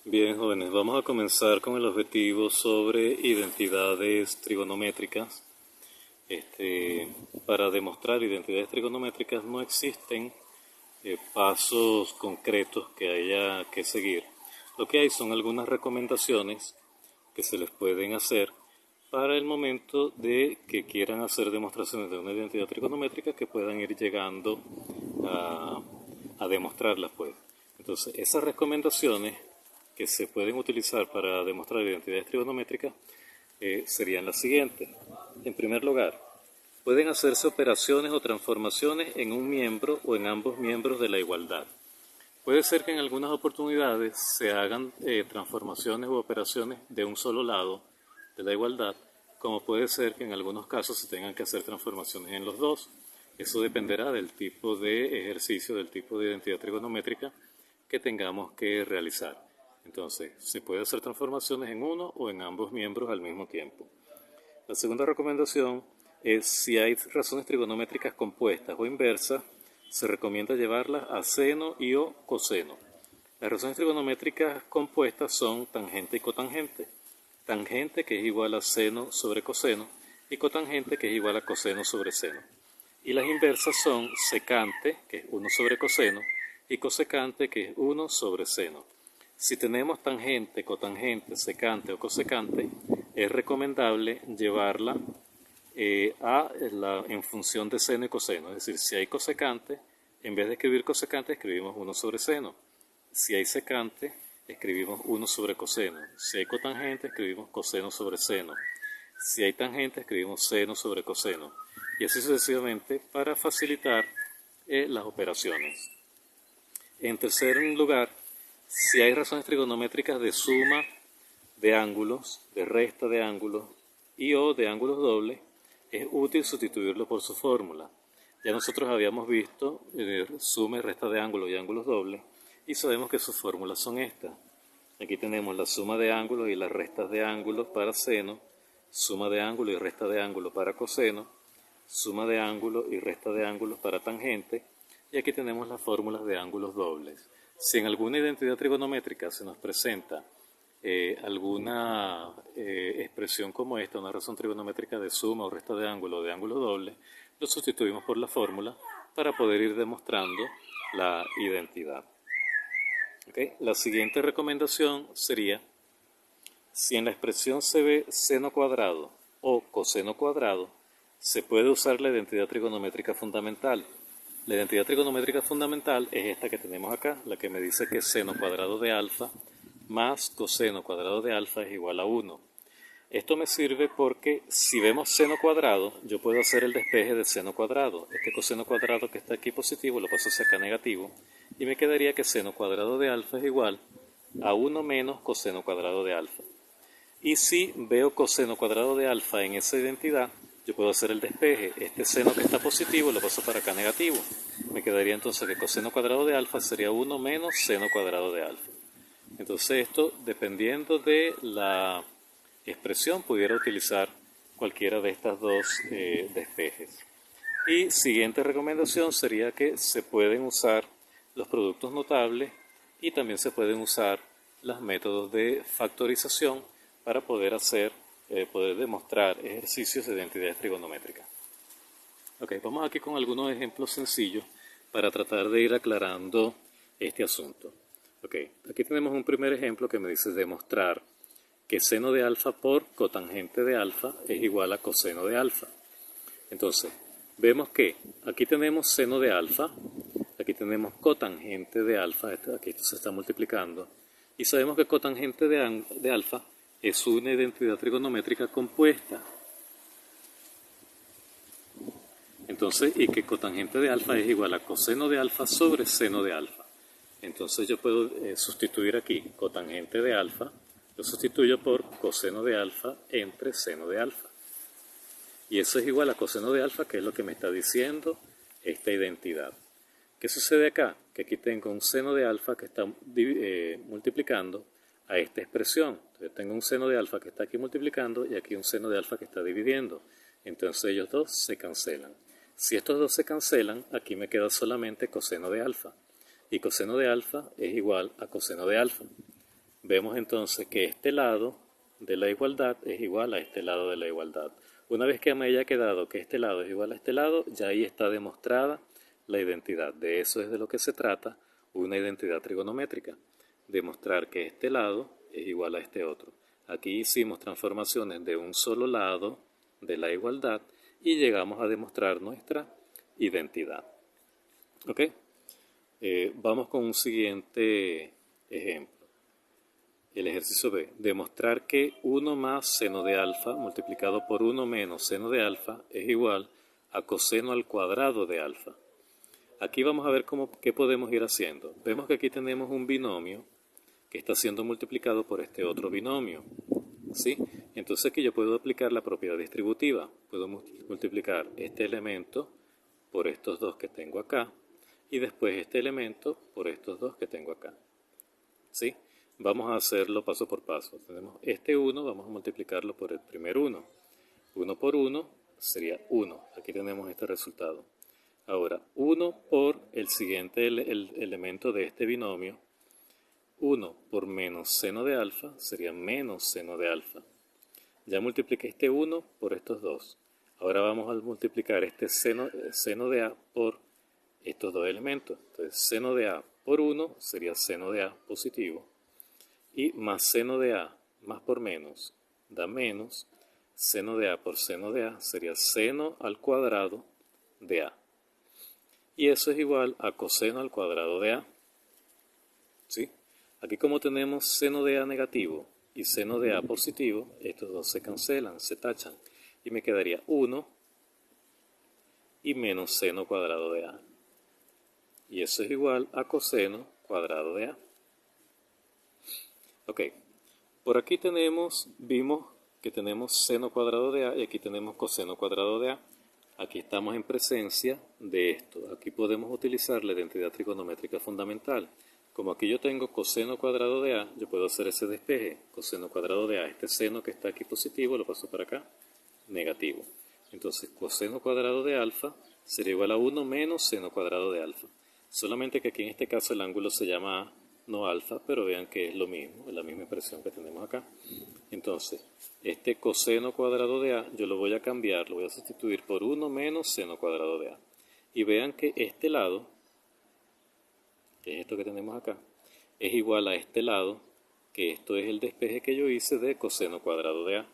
Bien, jóvenes, vamos a comenzar con el objetivo sobre identidades trigonométricas. Para demostrar identidades trigonométricas no existen pasos concretos que haya que seguir. Lo que hay son algunas recomendaciones que se les pueden hacer para el momento de que quieran hacer demostraciones de una identidad trigonométrica que puedan ir llegando a, a demostrarlas, pues. Entonces, esas recomendaciones que se pueden utilizar para demostrar identidades trigonométricas serían las siguientes. En primer lugar, pueden hacerse operaciones o transformaciones en un miembro o en ambos miembros de la igualdad. Puede ser que en algunas oportunidades se hagan transformaciones u operaciones de un solo lado de la igualdad, como puede ser que en algunos casos se tengan que hacer transformaciones en los dos. Eso dependerá del tipo de ejercicio, del tipo de identidad trigonométrica que tengamos que realizar. Entonces, se puede hacer transformaciones en uno o en ambos miembros al mismo tiempo. La segunda recomendación es si hay razones trigonométricas compuestas o inversas, se recomienda llevarlas a seno y o coseno. Las razones trigonométricas compuestas son tangente y cotangente. Tangente, que es igual a seno sobre coseno, y cotangente, que es igual a coseno sobre seno. Y las inversas son secante, que es 1 sobre coseno, y cosecante, que es 1 sobre seno. Si tenemos tangente, cotangente, secante o cosecante, es recomendable llevarla en función de seno y coseno. Es decir, si hay cosecante, en vez de escribir cosecante, escribimos 1 sobre seno. Si hay secante, escribimos 1 sobre coseno. Si hay cotangente, escribimos coseno sobre seno. Si hay tangente, escribimos seno sobre coseno. Y así sucesivamente para facilitar las operaciones. En tercer lugar, si hay razones trigonométricas de suma de ángulos, de resta de ángulos y o de ángulos dobles, es útil sustituirlo por su fórmula. Ya nosotros habíamos visto suma y resta de ángulos y ángulos dobles y sabemos que sus fórmulas son estas. Aquí tenemos la suma de ángulos y las restas de ángulos para seno, suma de ángulos y resta de ángulos para coseno, suma de ángulos y resta de ángulos para tangente, y aquí tenemos las fórmulas de ángulos dobles. Si en alguna identidad trigonométrica se nos presenta alguna expresión como esta, una razón trigonométrica de suma o resta de ángulo o de ángulo doble, lo sustituimos por la fórmula para poder ir demostrando la identidad. ¿Okay? La siguiente recomendación sería, si en la expresión se ve seno cuadrado o coseno cuadrado, se puede usar la identidad trigonométrica fundamental. La identidad trigonométrica fundamental es esta que tenemos acá, la que me dice que seno cuadrado de alfa más coseno cuadrado de alfa es igual a 1. Esto me sirve porque si vemos seno cuadrado, yo puedo hacer el despeje de seno cuadrado. Este coseno cuadrado que está aquí positivo lo paso hacia acá negativo y me quedaría que seno cuadrado de alfa es igual a 1 menos coseno cuadrado de alfa. Y si veo coseno cuadrado de alfa en esa identidad, yo puedo hacer el despeje. Este seno que está positivo lo paso para acá negativo. Me quedaría entonces que coseno cuadrado de alfa sería 1 menos seno cuadrado de alfa. Entonces esto, dependiendo de la expresión, pudiera utilizar cualquiera de estas dos despejes. Y siguiente recomendación sería que se pueden usar los productos notables y también se pueden usar los métodos de factorización para poder poder demostrar ejercicios de identidades trigonométricas. Ok, vamos aquí con algunos ejemplos sencillos para tratar de ir aclarando este asunto. Ok, aquí tenemos un primer ejemplo que me dice demostrar que seno de alfa por cotangente de alfa es igual a coseno de alfa. Entonces, vemos que aquí tenemos seno de alfa, aquí tenemos cotangente de alfa, aquí esto se está multiplicando, y sabemos que cotangente de alfa es una identidad trigonométrica compuesta. Entonces, y que cotangente de alfa es igual a coseno de alfa sobre seno de alfa. Entonces yo puedo sustituir aquí cotangente de alfa, lo sustituyo por coseno de alfa entre seno de alfa. Y eso es igual a coseno de alfa, que es lo que me está diciendo esta identidad. ¿Qué sucede acá? Que aquí tengo un seno de alfa que está multiplicando a esta expresión. Entonces tengo un seno de alfa que está aquí multiplicando y aquí un seno de alfa que está dividiendo. Entonces ellos dos se cancelan. Si estos dos se cancelan, aquí me queda solamente coseno de alfa. Y coseno de alfa es igual a coseno de alfa. Vemos entonces que este lado de la igualdad es igual a este lado de la igualdad. Una vez que me haya quedado que este lado es igual a este lado, ya ahí está demostrada la identidad. De eso es de lo que se trata una identidad trigonométrica. Demostrar que este lado es igual a este otro. Aquí hicimos transformaciones de un solo lado de la igualdad y llegamos a demostrar nuestra identidad. ¿Ok? Vamos con un siguiente ejemplo. El ejercicio B. Demostrar que 1 más seno de alfa multiplicado por 1 menos seno de alfa es igual a coseno al cuadrado de alfa. Aquí vamos a ver qué podemos ir haciendo. Vemos que aquí tenemos un binomio que está siendo multiplicado por este otro binomio. ¿Sí? Entonces aquí yo puedo aplicar la propiedad distributiva. Puedo multiplicar este elemento por estos dos que tengo acá y después este elemento por estos dos que tengo acá. ¿Sí? Vamos a hacerlo paso por paso. Tenemos este 1, vamos a multiplicarlo por el primer 1. 1 por 1 sería 1. Aquí tenemos este resultado. Ahora, 1 por el siguiente elemento de este binomio. 1 por menos seno de alfa sería menos seno de alfa. Ya multipliqué este 1 por estos dos. Ahora vamos a multiplicar este seno de a por estos dos elementos. Entonces, seno de a por 1 sería seno de a positivo. Y más seno de a más por menos da menos. Seno de a por seno de a sería seno al cuadrado de a. Y eso es igual a coseno al cuadrado de a. ¿Sí? Aquí como tenemos seno de a negativo y seno de a positivo, estos dos se cancelan, se tachan. Y me quedaría 1 y menos seno cuadrado de a. Y eso es igual a coseno cuadrado de a. Ok, por aquí vimos que tenemos seno cuadrado de a y aquí tenemos coseno cuadrado de a. Aquí estamos en presencia de esto. Aquí podemos utilizar la identidad trigonométrica fundamental. Como aquí yo tengo coseno cuadrado de a, yo puedo hacer ese despeje. Coseno cuadrado de a, este seno que está aquí positivo, lo paso para acá, negativo. Entonces, coseno cuadrado de alfa sería igual a 1 menos seno cuadrado de alfa. Solamente que aquí en este caso el ángulo se llama a, no alfa, pero vean que es lo mismo, es la misma expresión que tenemos acá. Entonces, este coseno cuadrado de a, yo lo voy a cambiar, lo voy a sustituir por 1 menos seno cuadrado de a. Y vean que este lado, que es esto que tenemos acá, es igual a este lado, que esto es el despeje que yo hice de coseno cuadrado de a.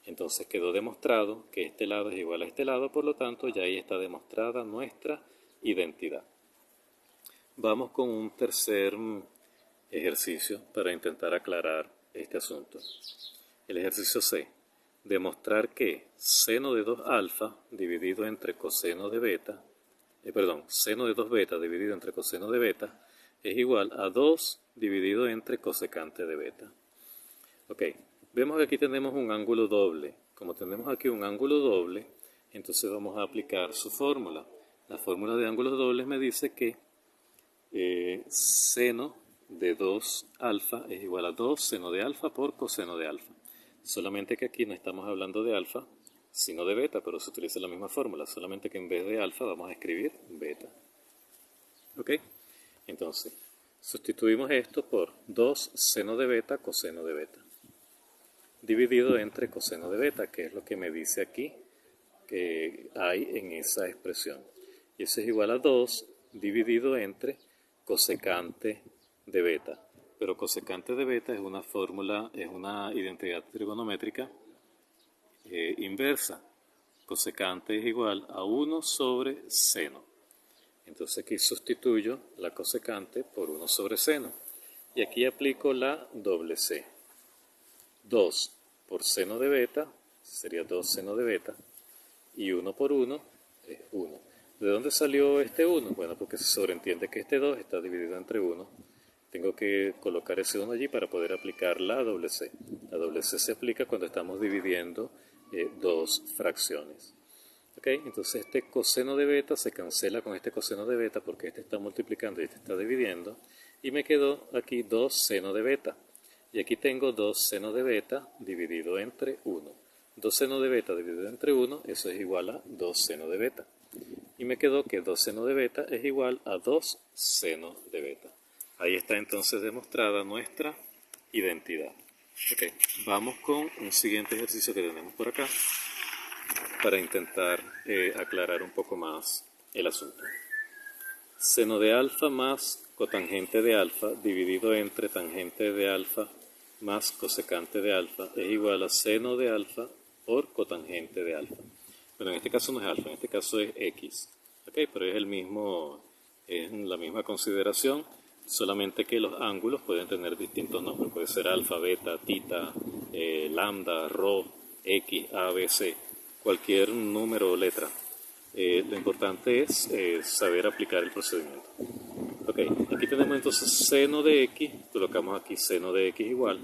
Entonces quedó demostrado que este lado es igual a este lado, por lo tanto ya ahí está demostrada nuestra identidad. Vamos con un tercer ejercicio para intentar aclarar este asunto. El ejercicio C. Demostrar que seno de 2 alfa dividido entre coseno de beta, seno de 2 beta dividido entre coseno de beta es igual a 2 dividido entre cosecante de beta. Ok, vemos que aquí tenemos un ángulo doble. Como tenemos aquí un ángulo doble, entonces vamos a aplicar su fórmula. La fórmula de ángulos dobles me dice que seno de 2 alfa es igual a 2 seno de alfa por coseno de alfa. Solamente que aquí no estamos hablando de alfa, sino de beta, pero se utiliza la misma fórmula, solamente que en vez de alfa vamos a escribir beta. ¿Ok? Entonces, sustituimos esto por 2 seno de beta coseno de beta, dividido entre coseno de beta, que es lo que me dice aquí que hay en esa expresión. Y eso es igual a 2 dividido entre cosecante de beta. Pero cosecante de beta es una fórmula, es una identidad trigonométrica inversa. Cosecante es igual a 1 sobre seno. Entonces aquí sustituyo la cosecante por 1 sobre seno. Y aquí aplico la doble C. 2 por seno de beta sería 2 seno de beta. Y 1 por 1 es 1. ¿De dónde salió este 1? Bueno, porque se sobreentiende que este 2 está dividido entre 1. Tengo que colocar ese 1 allí para poder aplicar la doble C. La doble C se aplica cuando estamos dividiendo dos fracciones. ¿Ok? Entonces este coseno de beta se cancela con este coseno de beta porque este está multiplicando y este está dividiendo. Y me quedó aquí 2 seno de beta. Y aquí tengo 2 seno de beta dividido entre 1. 2 seno de beta dividido entre 1, eso es igual a 2 seno de beta. Y me quedó que 2 seno de beta es igual a 2 seno de beta. Ahí está entonces demostrada nuestra identidad. Ok, vamos con un siguiente ejercicio que tenemos por acá para intentar aclarar un poco más el asunto. Seno de alfa más cotangente de alfa dividido entre tangente de alfa más cosecante de alfa es igual a seno de alfa por cotangente de alfa. Bueno, en este caso no es alfa, en este caso es x. Okay, pero es la misma consideración, solamente que los ángulos pueden tener distintos nombres. Puede ser alfa, beta, tita, lambda, rho, x, a, b, c, cualquier número o letra. Lo importante es saber aplicar el procedimiento. Ok, aquí tenemos entonces seno de x, colocamos aquí seno de x igual,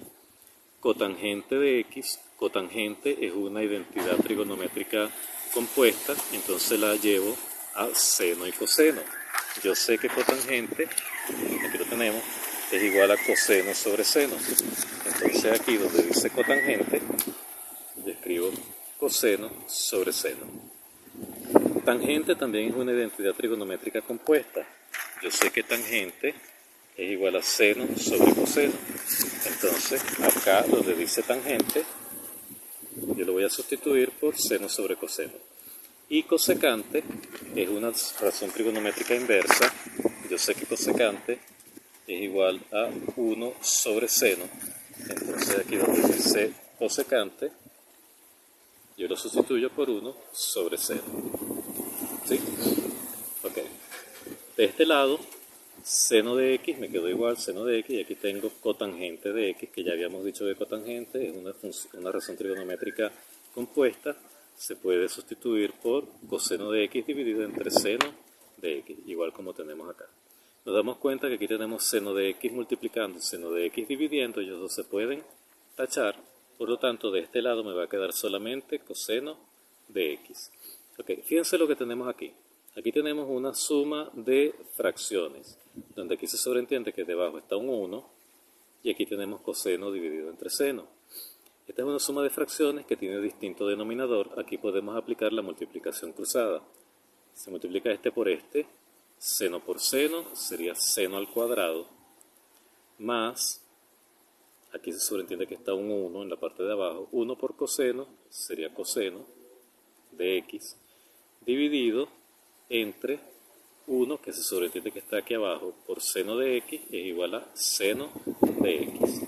cotangente de x, cotangente es una identidad trigonométrica compuesta, entonces la llevo a seno y coseno. Yo sé que cotangente, aquí lo tenemos, es igual a coseno sobre seno. Entonces aquí donde dice cotangente, yo escribo coseno sobre seno. Tangente también es una identidad trigonométrica compuesta. Yo sé que tangente es igual a seno sobre coseno. Entonces, acá donde dice tangente, yo lo voy a sustituir por seno sobre coseno. Y cosecante es una razón trigonométrica inversa. Yo sé que cosecante es igual a 1 sobre seno. Entonces, aquí donde dice cosecante, yo lo sustituyo por 1 sobre seno. ¿Sí? Ok. De este lado, seno de x me quedó igual, seno de x, y aquí tengo cotangente de x, que ya habíamos dicho que cotangente es una razón trigonométrica compuesta, se puede sustituir por coseno de x dividido entre seno de x, igual como tenemos acá. Nos damos cuenta que aquí tenemos seno de x multiplicando, seno de x dividiendo, ellos dos se pueden tachar, por lo tanto de este lado me va a quedar solamente coseno de x. Ok, fíjense lo que tenemos aquí. Aquí tenemos una suma de fracciones, donde aquí se sobreentiende que debajo está un 1 y aquí tenemos coseno dividido entre seno. Esta es una suma de fracciones que tiene distinto denominador. Aquí podemos aplicar la multiplicación cruzada. Se multiplica este por este, seno por seno sería seno al cuadrado, más, aquí se sobreentiende que está un 1 en la parte de abajo, 1 por coseno sería coseno de x, dividido entre 1, que se sobreentiende que está aquí abajo, por seno de x es igual a seno de x.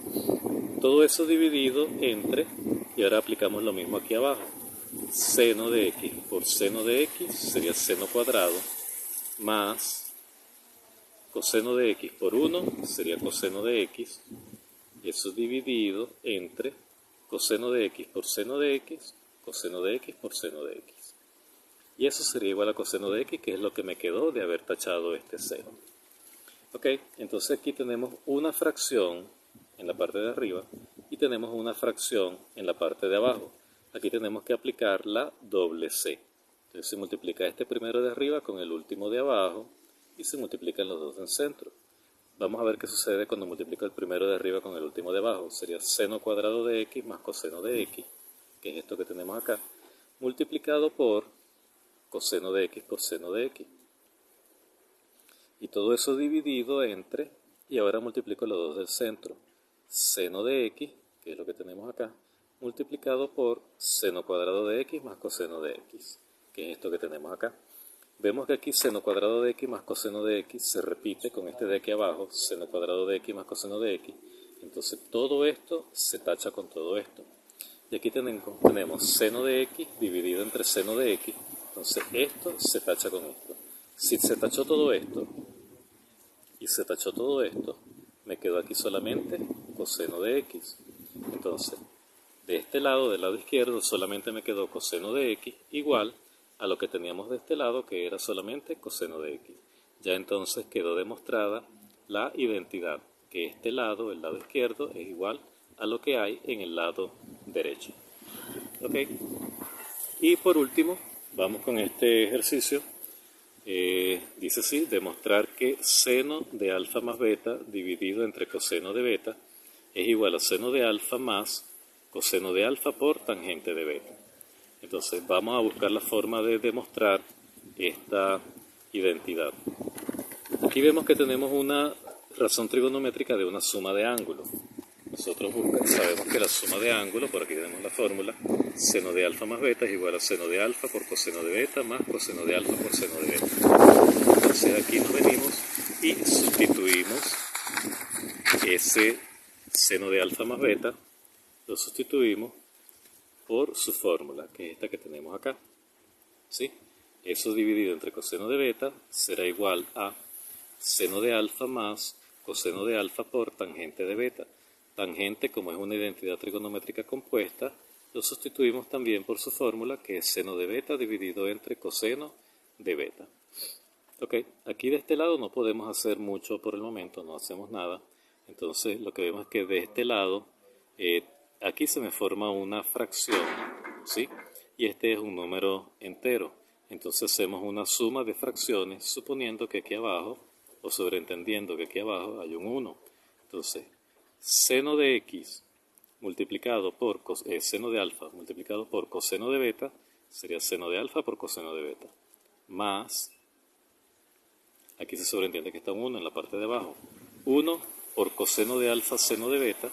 Todo eso dividido entre, y ahora aplicamos lo mismo aquí abajo, seno de x por seno de x sería seno cuadrado, más coseno de x por 1 sería coseno de x, y eso dividido entre coseno de x por seno de x, coseno de x por seno de x. Y eso sería igual a coseno de x, que es lo que me quedó de haber tachado este seno. Ok, entonces aquí tenemos una fracción en la parte de arriba y tenemos una fracción en la parte de abajo. Aquí tenemos que aplicar la doble C. Entonces se multiplica este primero de arriba con el último de abajo y se multiplican los dos del centro. Vamos a ver qué sucede cuando multiplico el primero de arriba con el último de abajo. Sería seno cuadrado de x más coseno de x, que es esto que tenemos acá, multiplicado por coseno de x por seno de x. Y todo eso dividido entre, y ahora multiplico los dos del centro, seno de x, que es lo que tenemos acá, multiplicado por seno cuadrado de x más coseno de x, que es esto que tenemos acá. Vemos que aquí seno cuadrado de x más coseno de x se repite con este de aquí abajo, seno cuadrado de x más coseno de x. Entonces todo esto se tacha con todo esto. Y aquí tenemos seno de x dividido entre seno de x. Entonces esto se tacha con esto. Si se tachó todo esto y se tachó todo esto, me quedó aquí solamente coseno de x. Entonces, de este lado, del lado izquierdo, solamente me quedó coseno de x igual a lo que teníamos de este lado, que era solamente coseno de x. Ya entonces quedó demostrada la identidad, que este lado, el lado izquierdo, es igual a lo que hay en el lado derecho. ¿Ok? Y por último, vamos con este ejercicio. Dice así, demostrar que seno de alfa más beta dividido entre coseno de beta es igual a seno de alfa más coseno de alfa por tangente de beta. Entonces vamos a buscar la forma de demostrar esta identidad. Aquí vemos que tenemos una razón trigonométrica de una suma de ángulos. nosotros sabemos que la suma de ángulos, por aquí tenemos la fórmula, seno de alfa más beta es igual a seno de alfa por coseno de beta más coseno de alfa por seno de beta. Entonces aquí nos venimos y sustituimos ese seno de alfa más beta, lo sustituimos por su fórmula, que es esta que tenemos acá. ¿Sí? Eso dividido entre coseno de beta será igual a seno de alfa más coseno de alfa por tangente de beta. Tangente, como es una identidad trigonométrica compuesta, lo sustituimos también por su fórmula, que es seno de beta dividido entre coseno de beta. Ok, aquí de este lado no podemos hacer mucho por el momento, no hacemos nada. Entonces lo que vemos es que de este lado, aquí se me forma una fracción, ¿sí? Y este es un número entero. Entonces hacemos una suma de fracciones, suponiendo que aquí abajo, o sobreentendiendo que aquí abajo hay un 1. Entonces, seno de x multiplicado por seno de alfa multiplicado por coseno de beta sería seno de alfa por coseno de beta. Más, aquí se sobreentiende que está un 1 en la parte de abajo. 1 por coseno de alfa seno de beta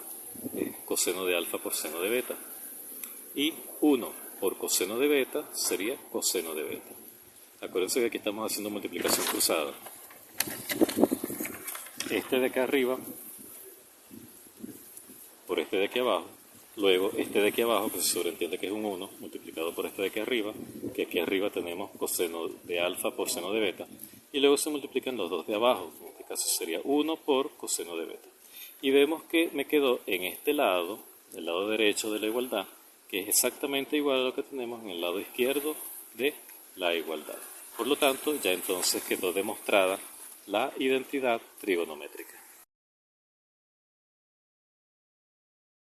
es coseno de alfa por seno de beta. Y 1 por coseno de beta sería coseno de beta. Acuérdense que aquí estamos haciendo multiplicación cruzada. Este de acá arriba por este de aquí abajo, luego este de aquí abajo, que se sobreentiende que es un 1, multiplicado por este de aquí arriba, que aquí arriba tenemos coseno de alfa por seno de beta, y luego se multiplican los dos de abajo, en este caso sería 1 por coseno de beta. Y vemos que me quedó en este lado, el lado derecho de la igualdad, que es exactamente igual a lo que tenemos en el lado izquierdo de la igualdad. Por lo tanto, ya entonces quedó demostrada la identidad trigonométrica.